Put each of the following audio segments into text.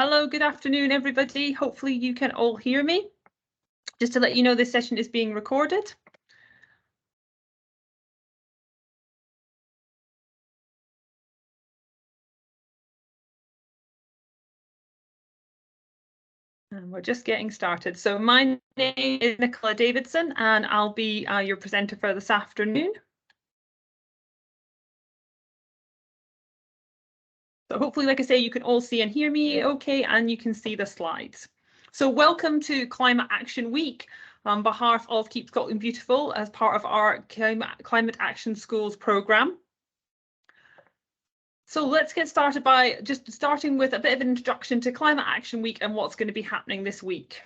Hello, good afternoon, everybody. Hopefully you can all hear me. Just to let you know, this session is being recorded. And we're just getting started. So my name is Nicola Davidson, and I'll be your presenter for this afternoon. So hopefully, like I say, you can all see and hear me okay, and you can see the slides. So welcome to Climate Action Week on behalf of Keep Scotland Beautiful as part of our Climate Action Schools programme. So let's get started by just starting with a bit of an introduction to Climate Action Week and what's going to be happening this week.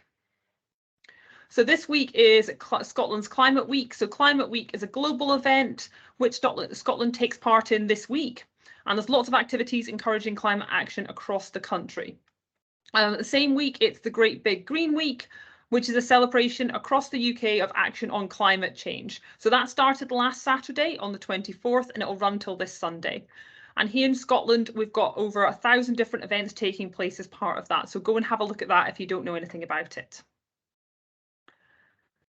So this week is Scotland's Climate Week. So Climate Week is a global event which Scotland takes part in this week. And there's lots of activities encouraging climate action across the country. The same week, it's the Great Big Green Week, which is a celebration across the UK of action on climate change. So that started last Saturday on the 24th, and it will run till this Sunday. And here in Scotland, we've got over 1,000 different events taking place as part of that. So go and have a look at that if you don't know anything about it.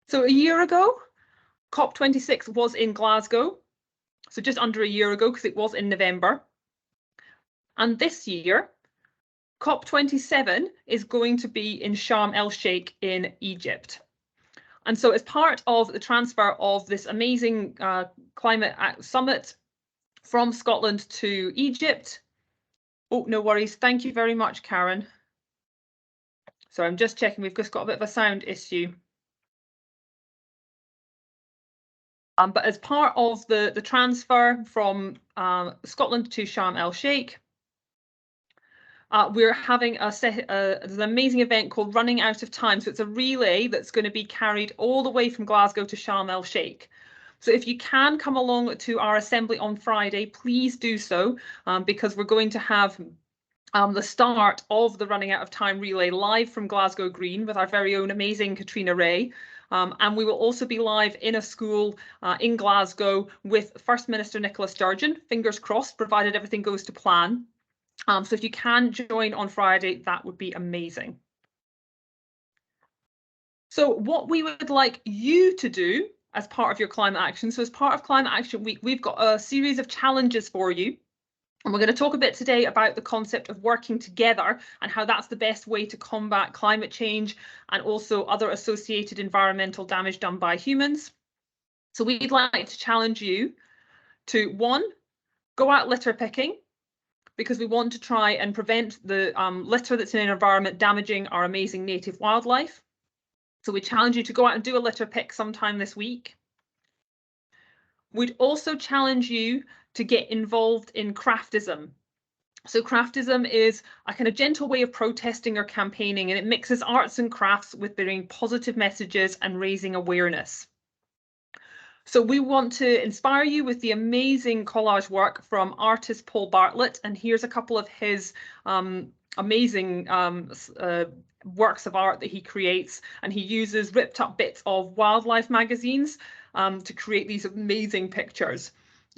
So a year ago, COP26 was in Glasgow. So just under a year ago, because it was in November. And this year, COP27 is going to be in Sharm el-Sheikh in Egypt. And so as part of the transfer of this amazing climate summit from Scotland to Egypt. Oh, no worries. Thank you very much, Karen. So I'm just checking. We've just got a bit of a sound issue. But as part of the transfer from Scotland to Sharm el-Sheikh, we're having an amazing event called Running Out of Time. So it's a relay that's going to be carried all the way from Glasgow to Sharm el-Sheikh. So if you can come along to our assembly on Friday, please do so, because we're going to have the start of the Running Out of Time relay live from Glasgow Green with our very own amazing Katrina Ray. And we will also be live in a school in Glasgow with First Minister Nicola Sturgeon, fingers crossed, provided everything goes to plan. So if you can join on Friday, that would be amazing. So what we would like you to do as part of your climate action. So as part of Climate Action Week, we've got a series of challenges for you. And we're going to talk a bit today about the concept of working together and how that's the best way to combat climate change and also other associated environmental damage done by humans. So we'd like to challenge you to, one, go out litter picking, because we want to try and prevent the litter that's in an environment damaging our amazing native wildlife. So we challenge you to go out and do a litter pick sometime this week. We'd also challenge you to get involved in craftism. So craftism is a kind of gentle way of protesting or campaigning, and it mixes arts and crafts with bringing positive messages and raising awareness. So we want to inspire you with the amazing collage work from artist Paul Bartlett, and here's a couple of his amazing works of art that he creates, and he uses ripped up bits of wildlife magazines to create these amazing pictures.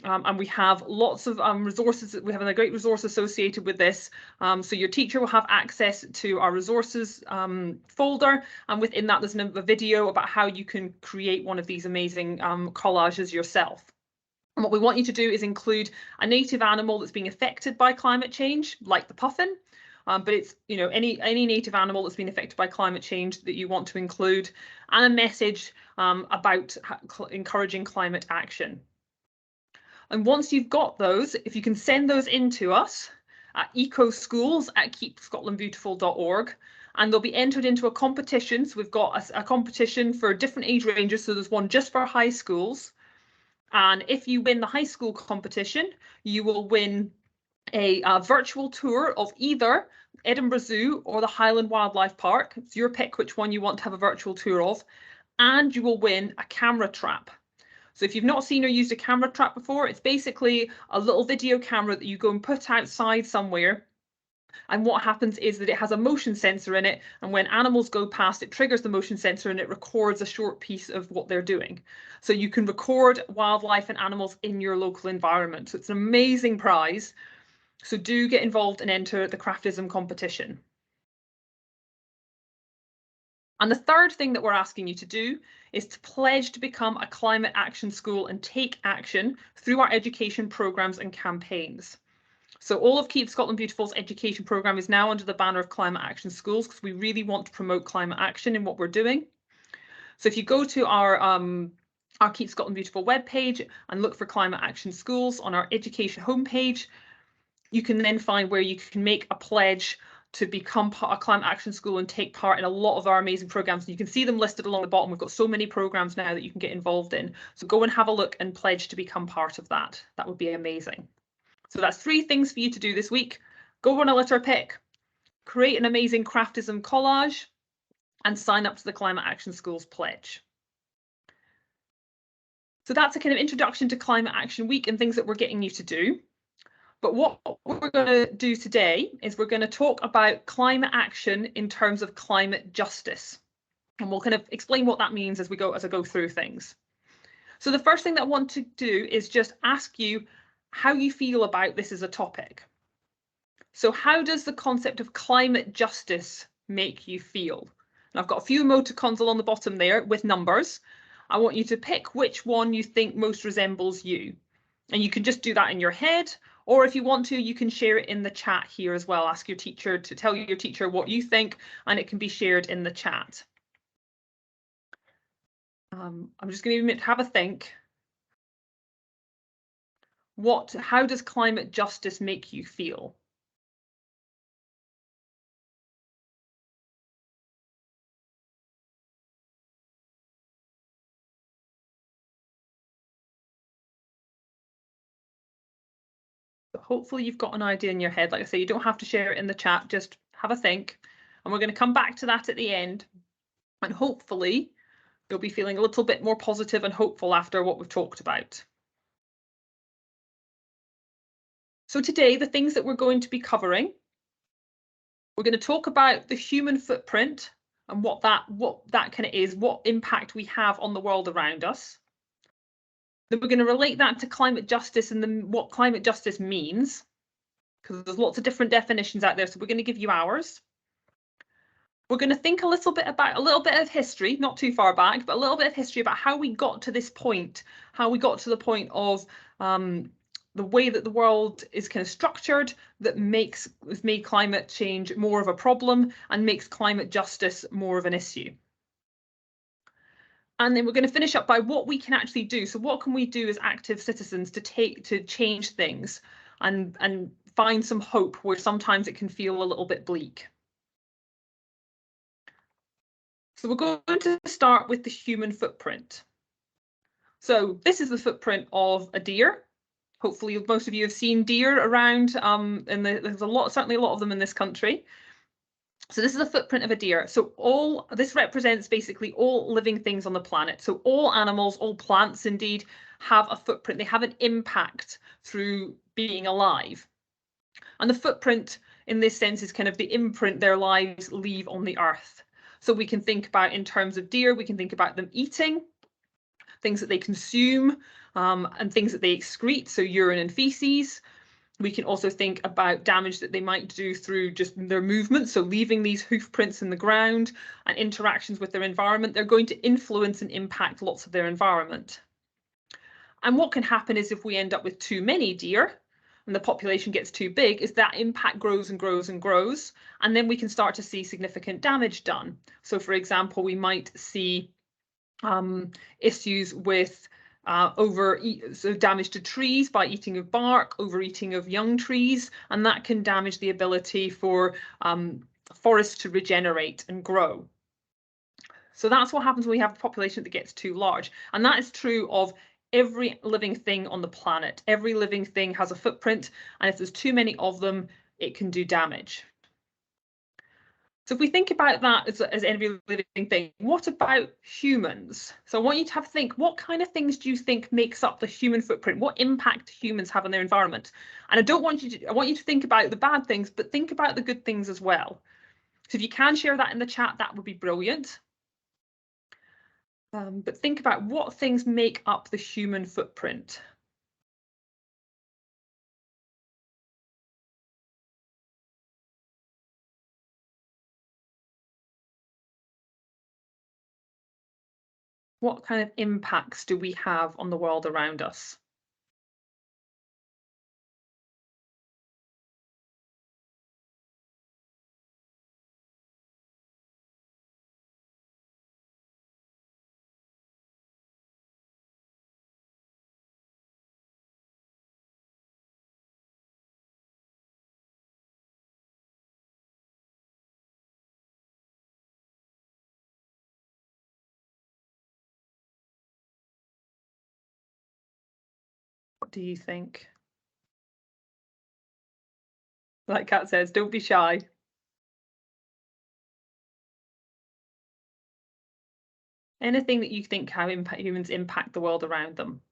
And we have lots of resources. We have a great resource associated with this. So your teacher will have access to our resources folder. And within that, there's a video about how you can create one of these amazing collages yourself. And what we want you to do is include a native animal that's being affected by climate change, like the puffin. But it's, you know, any native animal that's been affected by climate change that you want to include, and a message about encouraging climate action. And once you've got those, if you can send those in to us at ecoschools@keepscotlandbeautiful.org, and they'll be entered into a competition. So we've got a competition for different age ranges. So there's one just for high schools. And if you win the high school competition, you will win a virtual tour of either Edinburgh Zoo or the Highland Wildlife Park. It's your pick which one you want to have a virtual tour of. And you will win a camera trap. So if you've not seen or used a camera trap before, it's basically a little video camera that you go and put outside somewhere. And what happens is that it has a motion sensor in it. And when animals go past, it triggers the motion sensor and it records a short piece of what they're doing. So you can record wildlife and animals in your local environment. So it's an amazing prize. So do get involved and enter the craftism competition. And the third thing that we're asking you to do is to pledge to become a climate action school and take action through our education programmes and campaigns. So all of Keep Scotland Beautiful's education programme is now under the banner of Climate Action Schools, because we really want to promote climate action in what we're doing. So if you go to our Keep Scotland Beautiful webpage and look for Climate Action Schools on our education homepage, you can then find where you can make a pledge to become a climate action school and take part in a lot of our amazing programs. And you can see them listed along the bottom. We've got so many programs now that you can get involved in. So go and have a look and pledge to become part of that. That would be amazing. So that's 3 things for you to do this week. Go on a litter pick, create an amazing craftism collage, and sign up to the Climate Action Schools pledge. So that's a kind of introduction to Climate Action Week and things that we're getting you to do. But what we're going to do today is we're going to talk about climate action in terms of climate justice. And we'll kind of explain what that means as I go through things. So the first thing that I want to do is just ask you how you feel about this as a topic. So how does the concept of climate justice make you feel? And I've got a few emoticons along the bottom there with numbers. I want you to pick which one you think most resembles you. And you can just do that in your head, or if you want to, you can share it in the chat here as well. Ask your teacher to tell your teacher what you think, and it can be shared in the chat. I'm just going to have a think. How does climate justice make you feel? But hopefully you've got an idea in your head. Like I say, you don't have to share it in the chat, just have a think. And we're going to come back to that at the end. And hopefully you'll be feeling a little bit more positive and hopeful after what we've talked about. So today, the things that we're going to be covering, we're going to talk about the human footprint and what that kind of is, what impact we have on the world around us. Then we're going to relate that to climate justice and what climate justice means, because there's lots of different definitions out there. So we're going to give you ours. We're going to think a little bit of history, not too far back, but a little bit of history about how we got to this point, how we got to the point of the way that the world is kind of structured that has made climate change more of a problem and makes climate justice more of an issue. And then we're going to finish up by what we can actually do. So what can we do as active citizens to change things and find some hope where sometimes it can feel a little bit bleak. So we're going to start with the human footprint. So this is the footprint of a deer. Hopefully most of you have seen deer around, and there's certainly a lot of them in this country. So this is a footprint of a deer. So this represents basically all living things on the planet. So all animals, all plants indeed, have a footprint. They have an impact through being alive. And the footprint in this sense is kind of the imprint their lives leave on the earth. So we can think about, in terms of deer, we can think about them eating, things that they consume, and things that they excrete, so urine and feces. We can also think about damage that they might do through just their movement, so leaving these hoof prints in the ground and interactions with their environment. They're going to influence and impact lots of their environment. And what can happen is if we end up with too many deer and the population gets too big, is that impact grows and grows and grows, and then we can start to see significant damage done. So for example, we might see issues with damage to trees by eating of bark, overeating of young trees, and that can damage the ability for forests to regenerate and grow. So that's what happens when we have a population that gets too large, and that is true of every living thing on the planet. Every living thing has a footprint, and if there's too many of them, it can do damage. So if we think about that as every living thing, what about humans? So I want you to have a think, what kind of things do you think makes up the human footprint? What impact humans have on their environment? And I want you to think about the bad things, but think about the good things as well. So if you can share that in the chat, that would be brilliant. But think about what things make up the human footprint. What kind of impacts do we have on the world around us? What do you think? Like Kat says, don't be shy. Anything that you think how humans impact the world around them.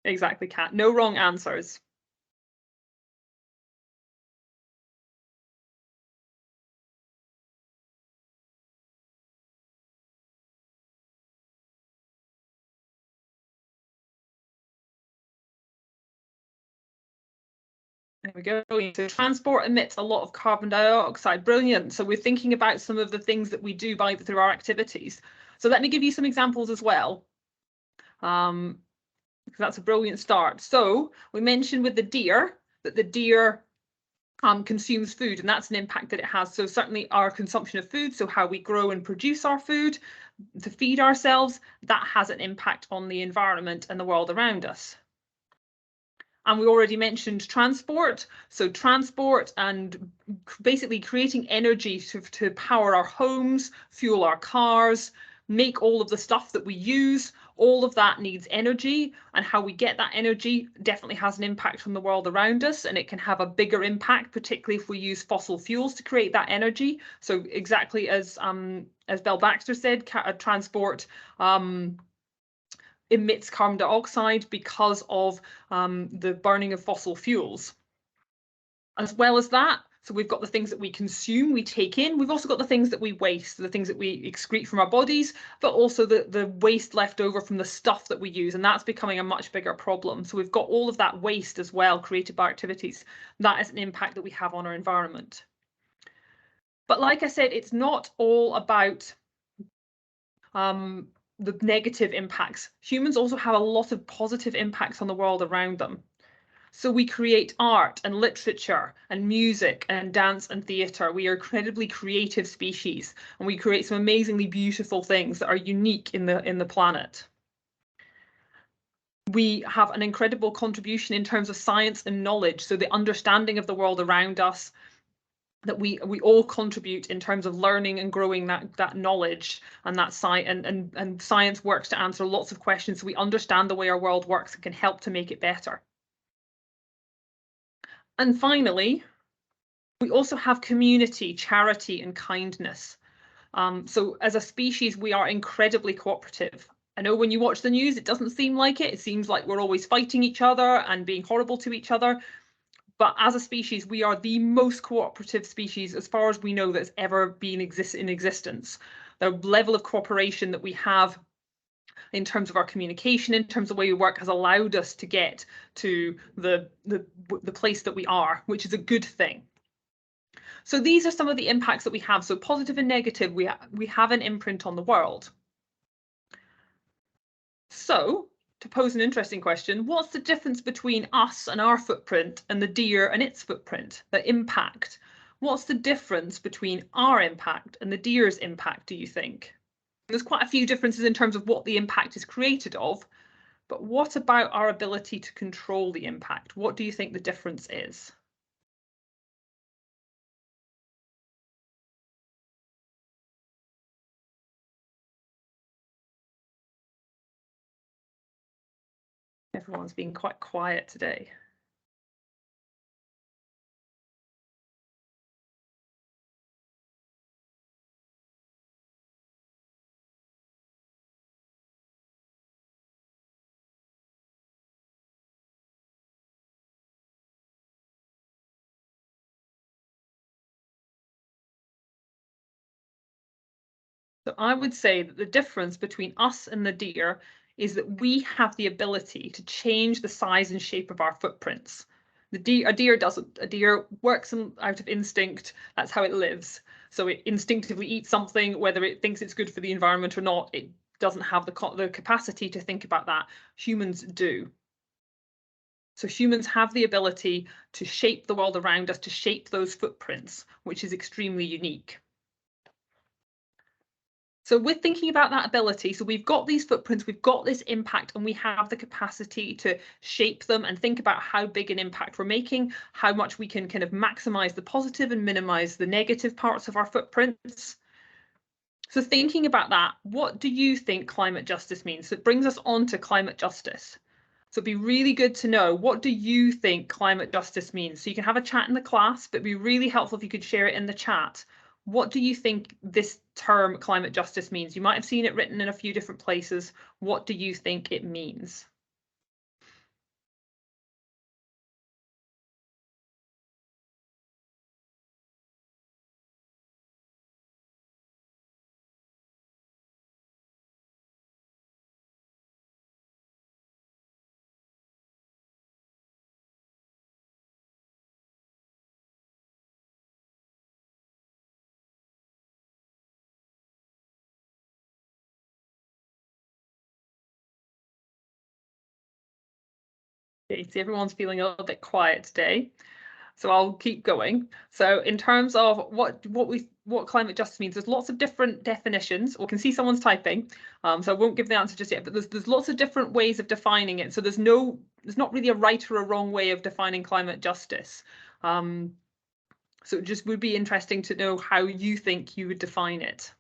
Exactly, Kat. No wrong answers. There we go. So transport emits a lot of carbon dioxide. Brilliant. So we're thinking about some of the things that we do through our activities. So let me give you some examples as well. Because that's a brilliant start. So we mentioned with the deer that the deer consumes food, and that's an impact that it has. So certainly our consumption of food, so how we grow and produce our food to feed ourselves, that has an impact on the environment and the world around us. And we already mentioned transport. So transport and basically creating energy to power our homes, fuel our cars, make all of the stuff that we use. All of that needs energy, and how we get that energy definitely has an impact on the world around us, and it can have a bigger impact, particularly if we use fossil fuels to create that energy. So exactly as Belle Baxter said, transport emits carbon dioxide because of the burning of fossil fuels. As well as that, so we've got the things that we consume, we take in. We've also got the things that we waste, the things that we excrete from our bodies, but also the waste left over from the stuff that we use. And that's becoming a much bigger problem. So we've got all of that waste as well created by activities. That is an impact that we have on our environment. But like I said, it's not all about the negative impacts. Humans also have a lot of positive impacts on the world around them. So we create art and literature and music and dance and theatre. We are incredibly creative species, and we create some amazingly beautiful things that are unique in the planet. We have an incredible contribution in terms of science and knowledge. So the understanding of the world around us, that we all contribute in terms of learning and growing that knowledge, and that and science works to answer lots of questions, so we understand the way our world works and can help to make it better. And finally, we also have community, charity, and kindness. So as a species, we are incredibly cooperative. I know when you watch the news, it doesn't seem like it. It seems like we're always fighting each other and being horrible to each other. But as a species, we are the most cooperative species, as far as we know, that's ever been in existence. The level of cooperation that we have in terms of our communication, in terms of the way we work, has allowed us to get to the place that we are, which is a good thing. So these are some of the impacts that we have. So positive and negative, we have an imprint on the world. So to pose an interesting question, what's the difference between us and our footprint and the deer and its footprint, the impact? What's the difference between our impact and the deer's impact, do you think? There's quite a few differences in terms of what the impact is created of, but what about our ability to control the impact? What do you think the difference is? Everyone's been quite quiet today. So I would say that the difference between us and the deer is that we have the ability to change the size and shape of our footprints. A deer doesn't. A deer works out of instinct. That's how it lives. So it instinctively eats something, whether it thinks it's good for the environment or not. It doesn't have the capacity to think about that. Humans do. So humans have the ability to shape the world around us, to shape those footprints, which is extremely unique. So with thinking about that ability, so we've got these footprints, we've got this impact, and we have the capacity to shape them and think about how big an impact we're making, how much we can kind of maximize the positive and minimize the negative parts of our footprints. So thinking about that, what do you think climate justice means? So it brings us on to climate justice. So it'd be really good to know, what do you think climate justice means? So you can have a chat in the class, but it'd be really helpful if you could share it in the chat. What do you think this term climate justice means? You might have seen it written in a few different places. What do you think it means? Okay, so everyone's feeling a little bit quiet today. So I'll keep going. So in terms of what climate justice means, there's lots of different definitions. We can see someone's typing, so I won't give the answer just yet. But there's lots of different ways of defining it. So there's not really a right or a wrong way of defining climate justice. So it just would be interesting to know how you think you would define it.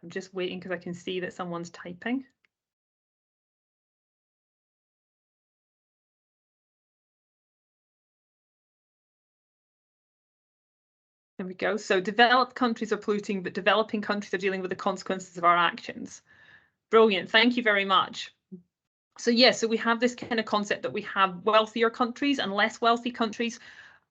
I'm just waiting because I can see that someone's typing. There we go. So developed countries are polluting, but developing countries are dealing with the consequences of our actions. Brilliant. Thank you very much. So yes, so we have this kind of concept that we have wealthier countries and less wealthy countries,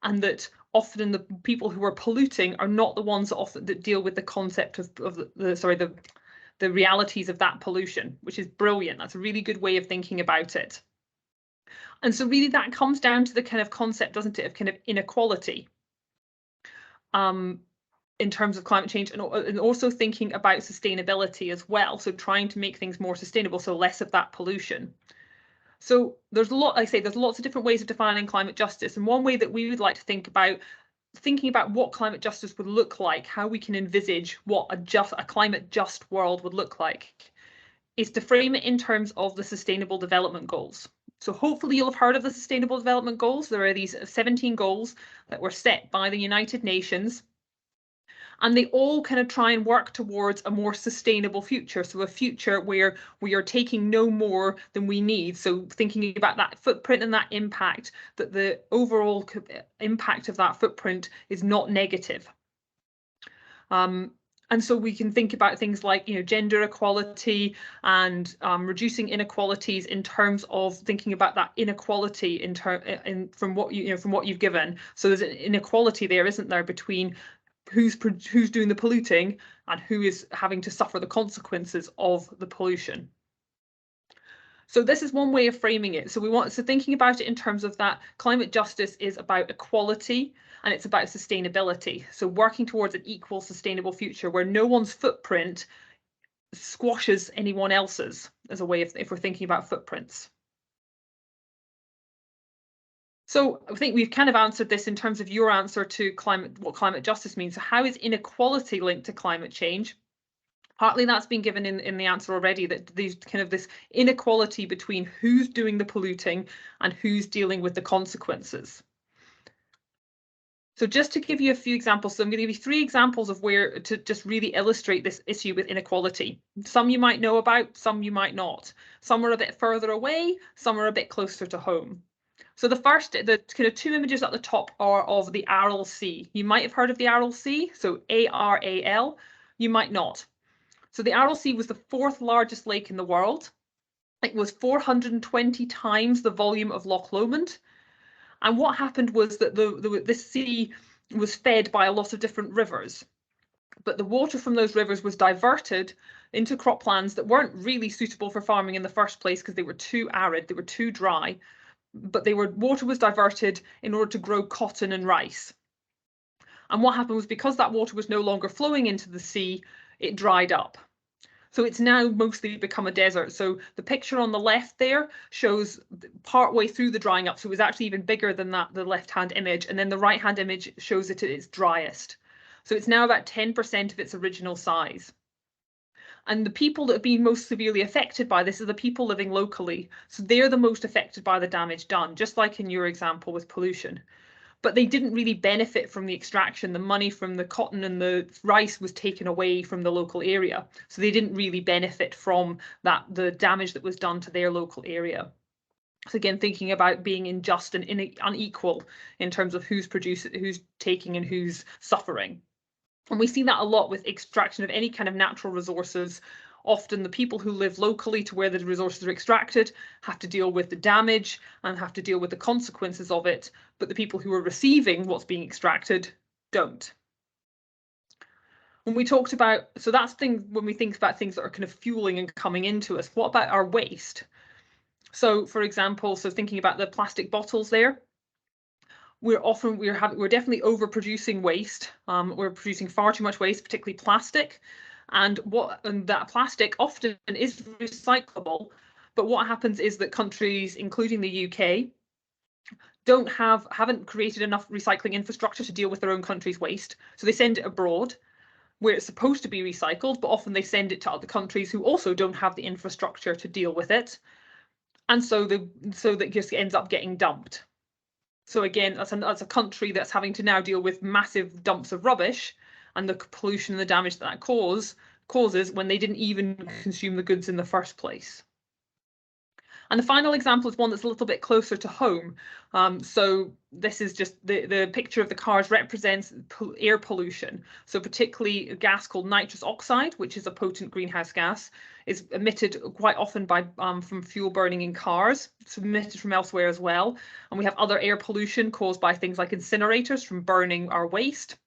and that often the people who are polluting are not the ones that deal with the concept of the realities of that pollution, which is brilliant. That's a really good way of thinking about it. And so really that comes down to the kind of concept, doesn't it, of kind of inequality in terms of climate change, and also thinking about sustainability as well. So trying to make things more sustainable, so less of that pollution. So there's there's lots of different ways of defining climate justice. And one way that we would like to think about, thinking about what climate justice would look like, how we can envisage what a climate just world would look like, is to frame it in terms of the Sustainable Development Goals. So hopefully you'll have heard of the Sustainable Development Goals. There are these 17 goals that were set by the United Nations, and they all kind of try and work towards a more sustainable future. So a future where we are taking no more than we need. So thinking about that footprint and that impact, that the overall impact of that footprint is not negative. And so we can think about things like, gender equality and reducing inequalities in terms of thinking about that inequality from what you've given. So there's an inequality there, isn't there, between who's doing the polluting and who is having to suffer the consequences of the pollution. So this is one way of framing it. So thinking about it in terms of that, climate justice is about equality and it's about sustainability. So working towards an equal, sustainable future where no one's footprint squashes anyone else's, as a way of, if we're thinking about footprints. So I think we've kind of answered this in terms of your answer to what climate justice means. So how is inequality linked to climate change? Partly that's been given in the answer already, that this inequality between who's doing the polluting and who's dealing with the consequences. So just to give you a few examples, so I'm going to give you 3 examples of where to just really illustrate this issue with inequality. Some you might know about, some you might not. Some are a bit further away, some are a bit closer to home. So the kind of 2 images at the top are of the Aral Sea. You might have heard of the Aral Sea, so ARAL, you might not. So the Aral Sea was the 4th largest lake in the world. It was 420 times the volume of Loch Lomond. And what happened was that this sea was fed by a lot of different rivers. But the water from those rivers was diverted into croplands that weren't really suitable for farming in the first place because they were too arid, they were too dry. But water was diverted in order to grow cotton and rice. And what happened was, because that water was no longer flowing into the sea, it dried up. So it's now mostly become a desert. So the picture on the left there shows partway through the drying up. So it was actually even bigger than that, the left-hand image. And then the right-hand image shows it at its driest. So it's now about 10% of its original size. And the people that have been most severely affected by this are the people living locally. So they're the most affected by the damage done, just like in your example with pollution. But they didn't really benefit from the extraction. The money from the cotton and the rice was taken away from the local area. So they didn't really benefit from the damage that was done to their local area. So again, thinking about being unjust and unequal in terms of who's producing, who's taking and who's suffering. And we see that a lot with extraction of any kind of natural resources. Often the people who live locally to where the resources are extracted have to deal with the damage and have to deal with the consequences of it, but the people who are receiving what's being extracted don't. When we talked about, so that's when we think about things that are kind of fueling and coming into us, what about our waste? So for example, so thinking about the plastic bottles there, we're definitely overproducing waste. We're producing far too much waste, particularly plastic. And that plastic often is recyclable. But what happens is that countries, including the UK, haven't created enough recycling infrastructure to deal with their own country's waste. So they send it abroad where it's supposed to be recycled, but often they send it to other countries who also don't have the infrastructure to deal with it. And so that just ends up getting dumped. So again, that's a country that's having to now deal with massive dumps of rubbish and the pollution and the damage that causes when they didn't even consume the goods in the first place. And the final example is one that's a little bit closer to home. So this is just the picture of the cars represents air pollution. So particularly a gas called nitrous oxide, which is a potent greenhouse gas, is emitted quite often from fuel burning in cars. It's emitted from elsewhere as well. And we have other air pollution caused by things like incinerators from burning our waste.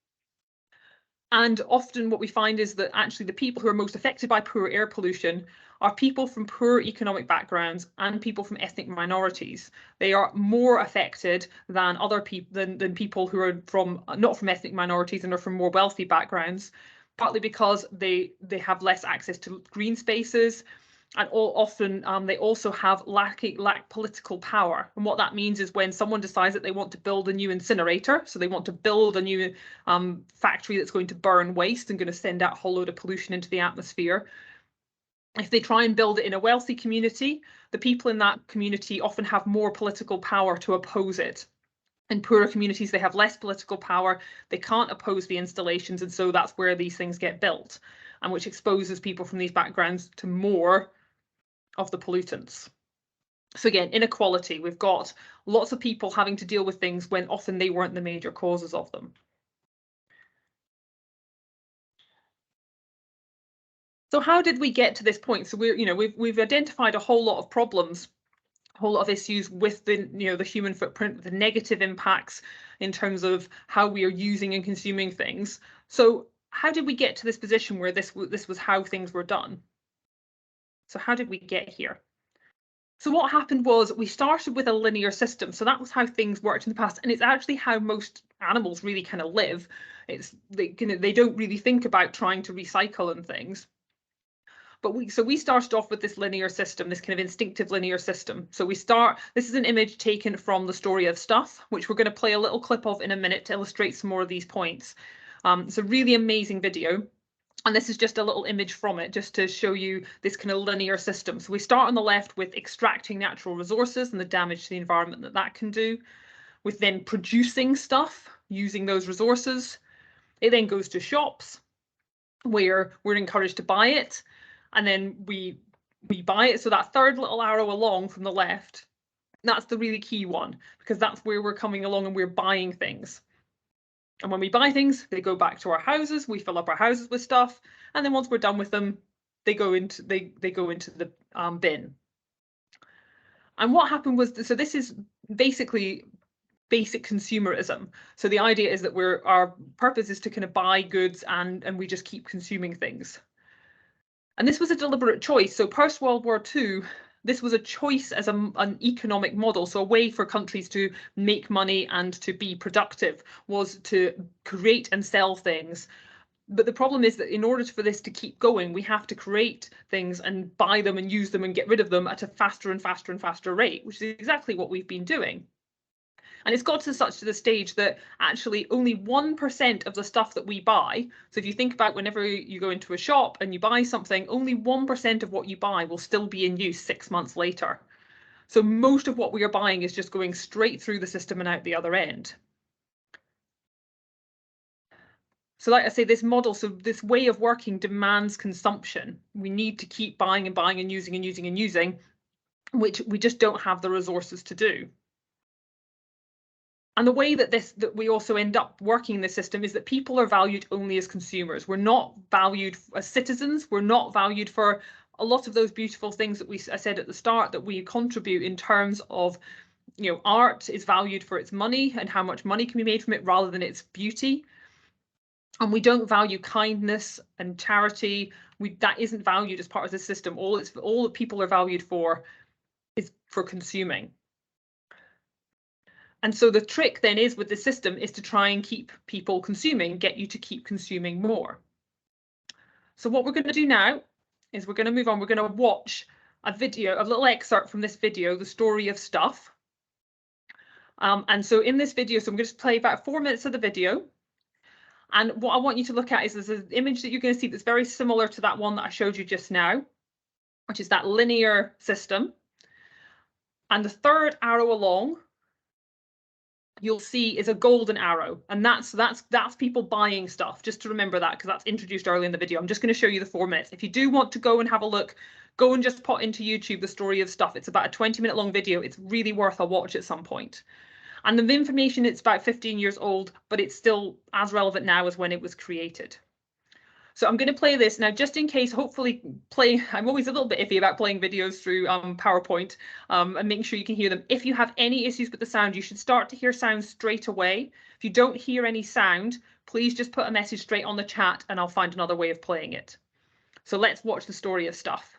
And often what we find is that actually the people who are most affected by poor air pollution are people from poor economic backgrounds and people from ethnic minorities. They are more affected than other people than people who are not from ethnic minorities and are from more wealthy backgrounds, partly because they have less access to green spaces, and often they also lack political power. And what that means is when someone decides that they want to build a new incinerator, so they want to build a new factory that's going to burn waste and going to send out a whole load of pollution into the atmosphere. If they try and build it in a wealthy community, the people in that community often have more political power to oppose it. In poorer communities, they have less political power, they can't oppose the installations, and so that's where these things get built, and which exposes people from these backgrounds to more of the pollutants. So again, inequality. We've got lots of people having to deal with things when often they weren't the major causes of them. So how did we get to this point? So we've identified a whole lot of problems, a whole lot of issues with the human footprint, the negative impacts in terms of how we are using and consuming things. So how did we get to this position where this was how things were done? So how did we get here? So what happened was we started with a linear system. So that was how things worked in the past. And it's actually how most animals really kind of live. They don't really think about trying to recycle and things. But we started off with this linear system, this kind of instinctive linear system. So this is an image taken from The Story of Stuff, which we're going to play a little clip of in a minute to illustrate some more of these points. It's a really amazing video. And this is just a little image from it, just to show you this kind of linear system. So we start on the left with extracting natural resources and the damage to the environment that can do, with then producing stuff using those resources. It then goes to shops where we're encouraged to buy it. And then we buy it. So that third little arrow along from the left, that's the really key one, because that's where we're coming along and we're buying things. And when we buy things, they go back to our houses. We fill up our houses with stuff, and then once we're done with them, they go into the bin. And what happened was, so this is basically basic consumerism. So the idea is that our purpose is to kind of buy goods and we just keep consuming things. And this was a deliberate choice. So post World War II, this was a choice as an economic model. So a way for countries to make money and to be productive was to create and sell things. But the problem is that in order for this to keep going, we have to create things and buy them and use them and get rid of them at a faster and faster and faster rate, which is exactly what we've been doing. And it's got to the stage that actually only 1% of the stuff that we buy, so if you think about whenever you go into a shop and you buy something, only 1% of what you buy will still be in use 6 months later. So most of what we are buying is just going straight through the system and out the other end. So like I say, this model, so this way of working demands consumption. We need to keep buying and buying and using and using and using, which we just don't have the resources to do. And the way that we also end up working in this system is that people are valued only as consumers. We're not valued as citizens. We're not valued for a lot of those beautiful things that I said at the start that we contribute in terms of, you know, art is valued for its money and how much money can be made from it rather than its beauty. And we don't value kindness and charity. That isn't valued as part of the system. All that people are valued for is for consuming. And so the trick then is with the system is to try and keep people consuming, get you to keep consuming more. So what we're going to do now is we're going to move on. We're going to watch a video, a little excerpt from this video, The Story of Stuff. And so in this video, so I'm going to play about 4 minutes of the video. And what I want you to look at is there's an image that you're going to see that's very similar to that one that I showed you just now, which is that linear system. And the third arrow along, you'll see is a golden arrow, and that's people buying stuff. Just to remember that, because that's introduced early in the video. I'm just going to show you the 4 minutes. If you do want to go and have a look, go and just put into YouTube The Story of Stuff. It's about a 20-minute long video. It's really worth a watch at some point. And the information, it's about 15 years old, but it's still as relevant now as when it was created. So I'm going to play this now, just in case, hopefully I'm always a little bit iffy about playing videos through PowerPoint and making sure you can hear them. If you have any issues with the sound, you should start to hear sounds straight away. If you don't hear any sound, please just put a message straight on the chat and I'll find another way of playing it. So let's watch The Story of Stuff.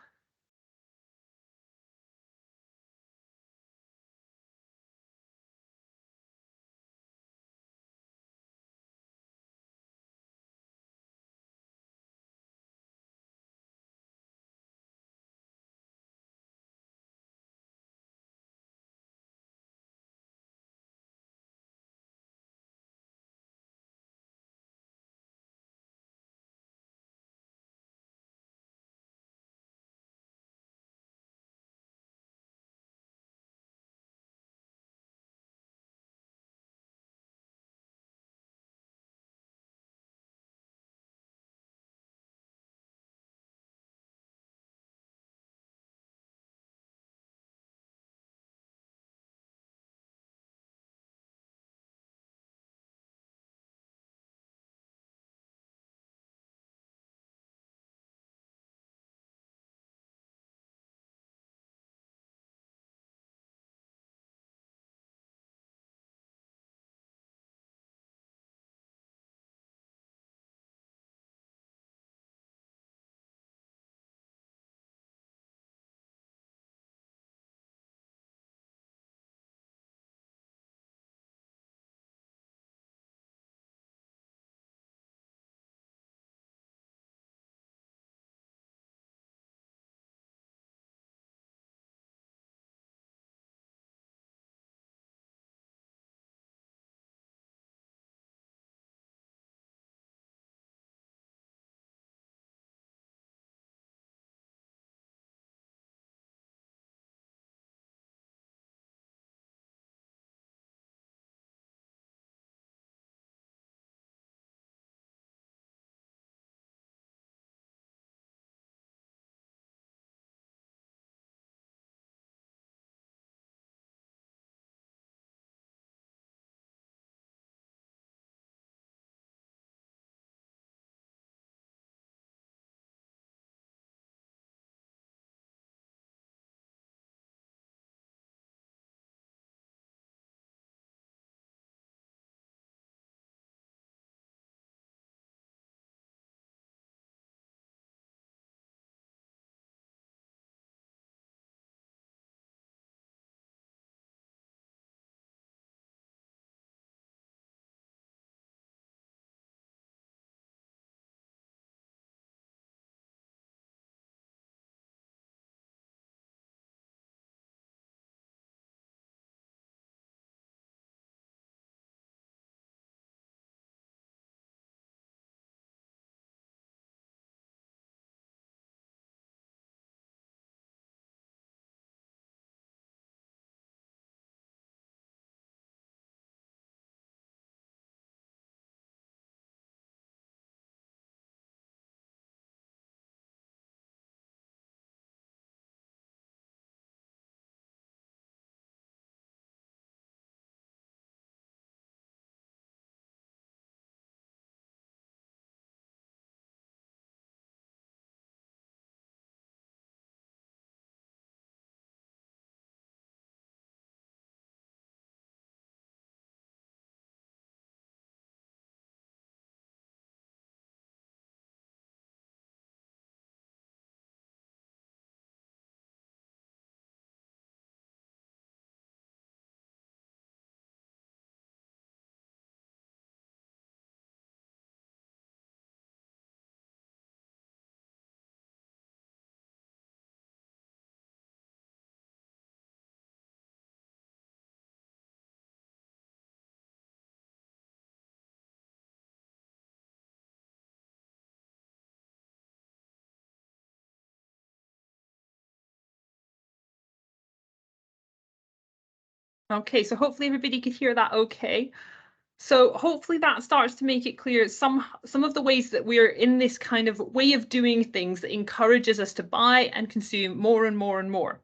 Okay, so hopefully everybody could hear that okay. So hopefully that starts to make it clear some of the ways that we're in this kind of way of doing things that encourages us to buy and consume more and more and more.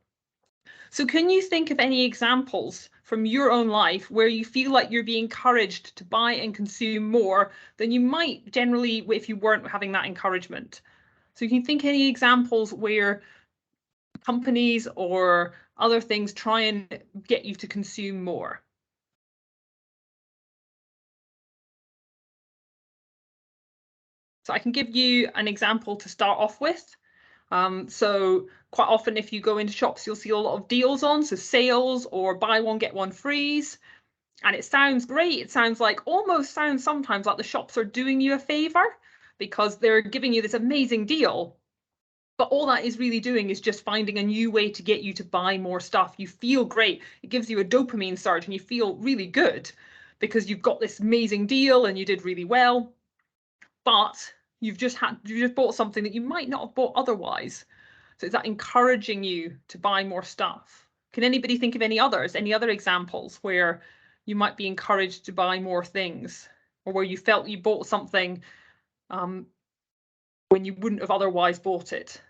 So can you think of any examples from your own life where you feel like you're being encouraged to buy and consume more than you might generally if you weren't having that encouragement? So you can think any examples where companies or other things try and get you to consume more. So I can give you an example to start off with. So quite often if you go into shops, you'll see a lot of deals on, so sales or buy one, get one frees. And it sounds great. It sounds like almost sounds sometimes like the shops are doing you a favor because they're giving you this amazing deal. But all that is really doing is just finding a new way to get you to buy more stuff. You feel great. It gives you a dopamine surge and you feel really good because you've got this amazing deal and you did really well. But you just bought something that you might not have bought otherwise. So is that encouraging you to buy more stuff? Can anybody think of any others, any other examples where you might be encouraged to buy more things, or where you felt you bought something when you wouldn't have otherwise bought it?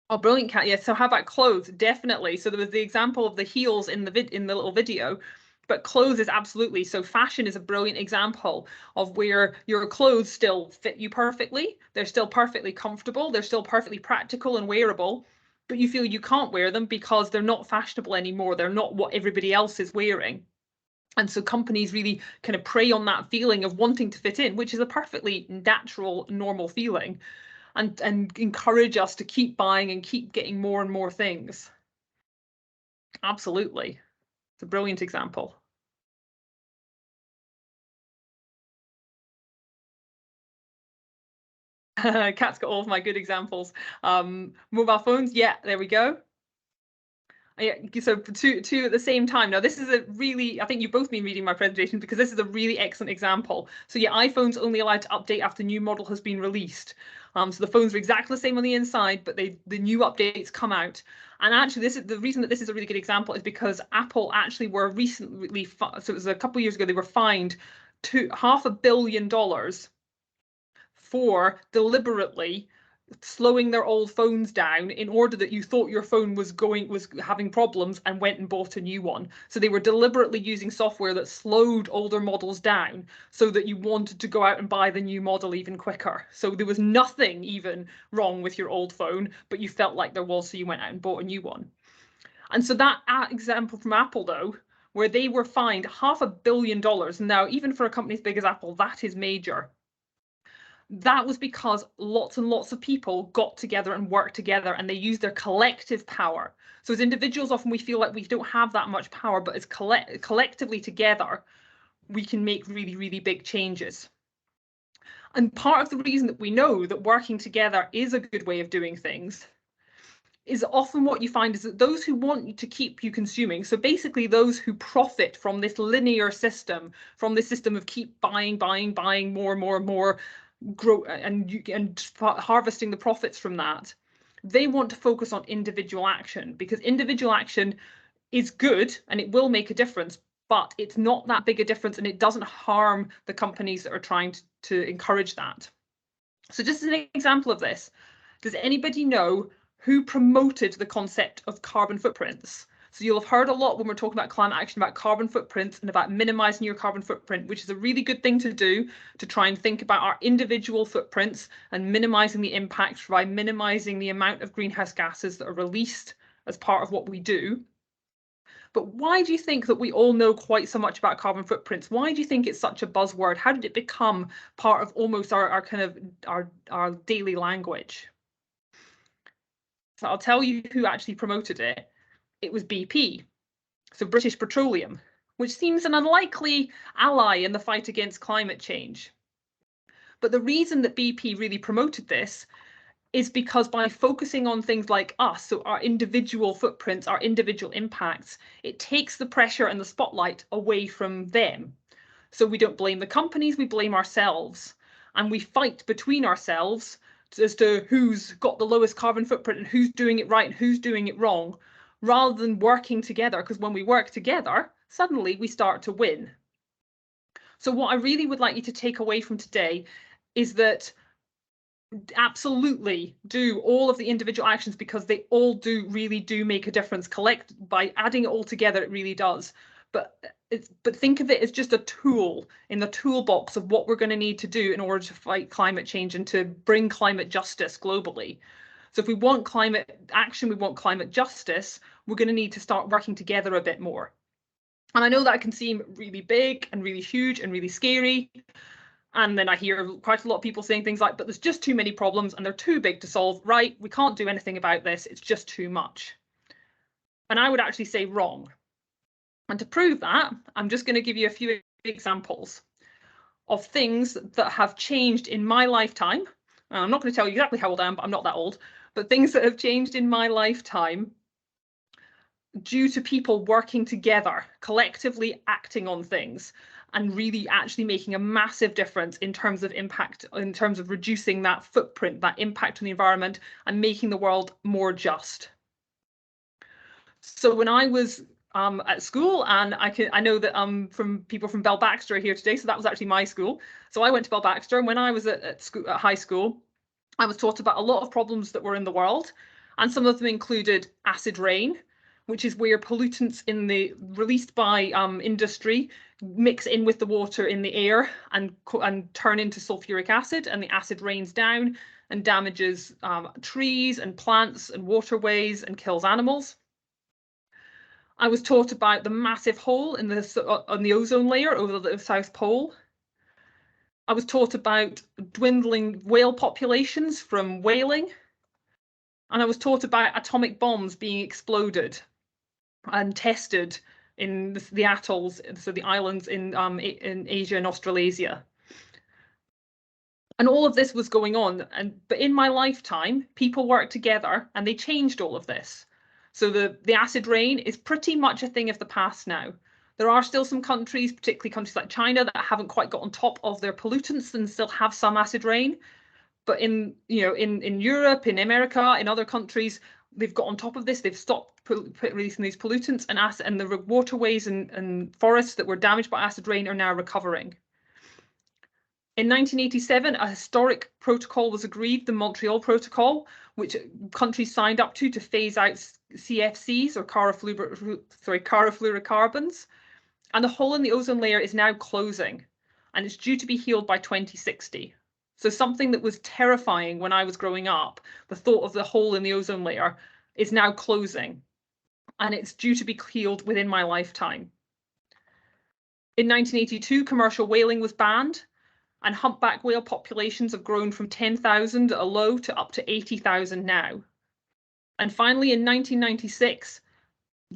Oh, brilliant, Kat. Yeah. So how about clothes? Definitely. So there was the example of the heels in the little video, but clothes is absolutely. So fashion is a brilliant example of where your clothes still fit you perfectly. They're still perfectly comfortable. They're still perfectly practical and wearable, but you feel you can't wear them because they're not fashionable anymore. They're not what everybody else is wearing. And so companies really kind of prey on that feeling of wanting to fit in, which is a perfectly natural, normal feeling, and encourage us to keep buying and keep getting more and more things. Absolutely. It's a brilliant example. Kat's got all of my good examples. Mobile phones, yeah, there we go. Yeah, so two at the same time. Now, this is a really, I think you've both been reading my presentation because this is a really excellent example. So yeah, iPhone's only allowed to update after new model has been released. So the phones are exactly the same on the inside, but the new updates come out. And actually, this is the reason that this is a really good example is because Apple actually were recently, so it was a couple of years ago, they were fined $500 million for deliberately slowing their old phones down in order that you thought your phone was having problems and went and bought a new one. So they were deliberately using software that slowed older models down so that you wanted to go out and buy the new model even quicker. So there was nothing even wrong with your old phone, but you felt like there was, so you went out and bought a new one. And so that example from Apple, though, where they were fined $500 million, now even for a company as big as Apple, that is major. That was because lots and lots of people got together and worked together and they used their collective power. So as individuals, often we feel like we don't have that much power, but as collectively together, we can make really, really big changes. And part of the reason that we know that working together is a good way of doing things is often what you find is that those who want to keep you consuming, so basically those who profit from this linear system, from this system of keep buying, buying, buying more and more and more, grow and harvesting the profits from that, they want to focus on individual action because individual action is good and it will make a difference, but it's not that big a difference and it doesn't harm the companies that are trying to encourage that. So just as an example of this, does anybody know who promoted the concept of carbon footprints? So you'll have heard a lot when we're talking about climate action about carbon footprints and about minimizing your carbon footprint, which is a really good thing to do to try and think about our individual footprints and minimizing the impact by minimizing the amount of greenhouse gases that are released as part of what we do. But why do you think that we all know quite so much about carbon footprints? Why do you think it's such a buzzword? How did it become part of almost our kind of our daily language? So I'll tell you who actually promoted it. It was BP, so British Petroleum, which seems an unlikely ally in the fight against climate change. But the reason that BP really promoted this is because by focusing on things like us, so our individual footprints, our individual impacts, it takes the pressure and the spotlight away from them. So we don't blame the companies, we blame ourselves. And we fight between ourselves as to who's got the lowest carbon footprint and who's doing it right and who's doing it wrong, rather than working together, because when we work together, suddenly we start to win. So what I really would like you to take away from today is that absolutely do all of the individual actions, because they all really do make a difference. By adding it all together, it really does. But think of it as just a tool in the toolbox of what we're going to need to do in order to fight climate change and to bring climate justice globally. So if we want climate action, we want climate justice, we're going to need to start working together a bit more. And I know that can seem really big and really huge and really scary. And then I hear quite a lot of people saying things like, but there's just too many problems and they're too big to solve. Right, we can't do anything about this. It's just too much. And I would actually say wrong. And to prove that, I'm just going to give you a few examples of things that have changed in my lifetime. I'm not going to tell you exactly how old I am, but I'm not that old. But things that have changed in my lifetime due to people working together, collectively acting on things, and really actually making a massive difference in terms of impact, in terms of reducing that footprint, that impact on the environment, and making the world more just. So when I was at school, and I know that from people from Bell Baxter are here today, so that was actually my school. So I went to Bell Baxter, and when I was at high school, I was taught about a lot of problems that were in the world, and some of them included acid rain, which is where pollutants released by industry mix in with the water in the air and turn into sulfuric acid, and the acid rains down and damages trees and plants and waterways and kills animals. I was taught about the massive hole on the ozone layer over the South Pole. I was taught about dwindling whale populations from whaling. And I was taught about atomic bombs being exploded and tested in the atolls, so the islands in Asia and Australasia. And all of this was going on. But in my lifetime, people worked together and they changed all of this. So the acid rain is pretty much a thing of the past now. There are still some countries, particularly countries like China, that haven't quite got on top of their pollutants and still have some acid rain. But in Europe, in America, in other countries, they've got on top of this. They've stopped releasing these pollutants, and the waterways and forests that were damaged by acid rain are now recovering. In 1987, a historic protocol was agreed, the Montreal Protocol, which countries signed up to phase out CFCs, or chlorofluorocarbons. And the hole in the ozone layer is now closing, and it's due to be healed by 2060. So something that was terrifying when I was growing up, the thought of the hole in the ozone layer, is now closing, and it's due to be healed within my lifetime. In 1982, commercial whaling was banned, and humpback whale populations have grown from 10,000 at a low to up to 80,000 now. And finally, in 1996,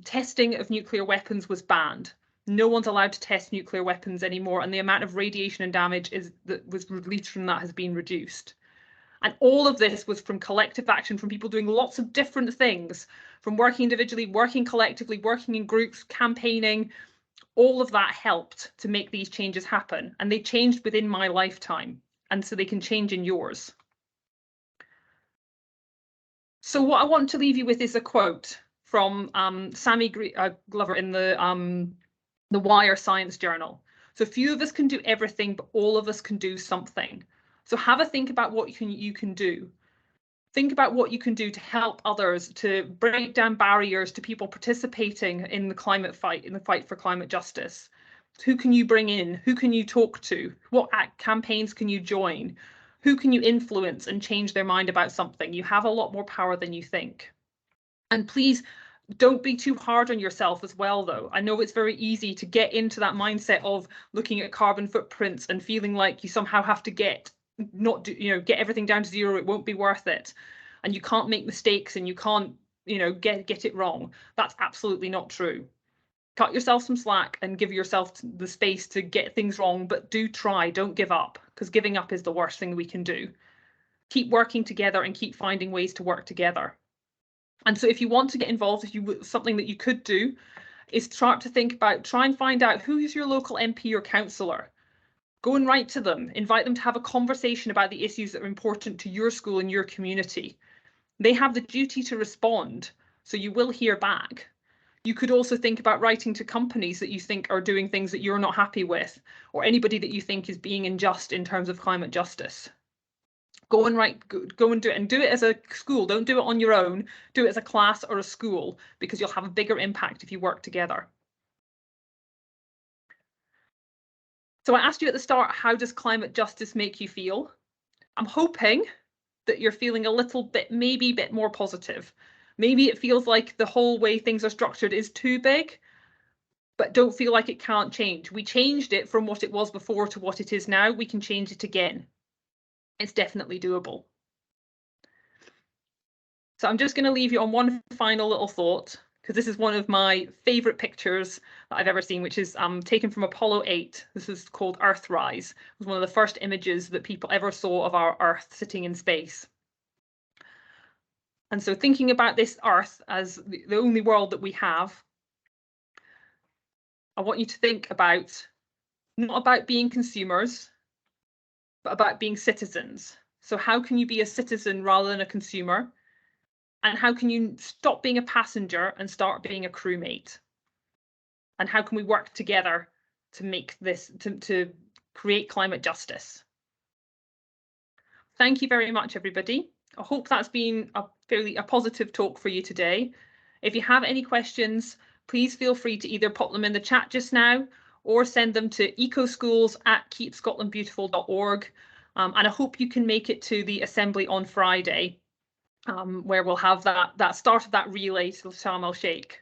testing of nuclear weapons was banned. No one's allowed to test nuclear weapons anymore, and the amount of radiation and damage that was released from that has been reduced. And all of this was from collective action, from people doing lots of different things, from working individually, working collectively, working in groups, campaigning. All of that helped to make these changes happen, and they changed within my lifetime, and so they can change in yours. So what I want to leave you with is a quote from Sammy Glover in the Wire Science Journal. So few of us can do everything, but all of us can do something. So have a think about what you can do. Think about what you can do to help others, to break down barriers to people participating in the climate fight, in the fight for climate justice. Who can you bring in? Who can you talk to? What campaigns can you join? Who can you influence and change their mind about something? You have a lot more power than you think. And please don't be too hard on yourself as well, though. I know it's very easy to get into that mindset of looking at carbon footprints and feeling like you somehow have to get everything down to zero. It won't be worth it, and you can't make mistakes, and you can't get it wrong. That's absolutely not true. Cut yourself some slack and give yourself the space to get things wrong, but do try. Don't give up, because giving up is the worst thing we can do. Keep working together and keep finding ways to work together. And so if you want to get involved, something that you could do is start to think about, try and find out who is your local MP or councillor. Go and write to them, invite them to have a conversation about the issues that are important to your school and your community. They have the duty to respond, so you will hear back. You could also think about writing to companies that you think are doing things that you're not happy with, or anybody that you think is being unjust in terms of climate justice. Go and do it, and do it as a school. Don't do it on your own. Do it as a class or a school, because you'll have a bigger impact if you work together. So I asked you at the start, how does climate justice make you feel? I'm hoping that you're feeling a little bit, maybe a bit more positive. Maybe it feels like the whole way things are structured is too big, but don't feel like it can't change. We changed it from what it was before to what it is now. We can change it again. It's definitely doable. So I'm just going to leave you on one final little thought, because this is one of my favorite pictures that I've ever seen, which is taken from Apollo 8. This is called Earthrise. It was one of the first images that people ever saw of our Earth sitting in space. And so thinking about this Earth as the only world that we have, I want you to think about, not about being consumers, but about being citizens. So how can you be a citizen rather than a consumer? And how can you stop being a passenger and start being a crewmate? And how can we work together to make this, to create climate justice? Thank you very much, everybody. I hope that's been a positive talk for you today. If you have any questions, please feel free to either pop them in the chat just now or send them to ecoschools@keepscotlandbeautiful.org. And I hope you can make it to the assembly on Friday, where we'll have that start of that relay to Sharm el Sheikh.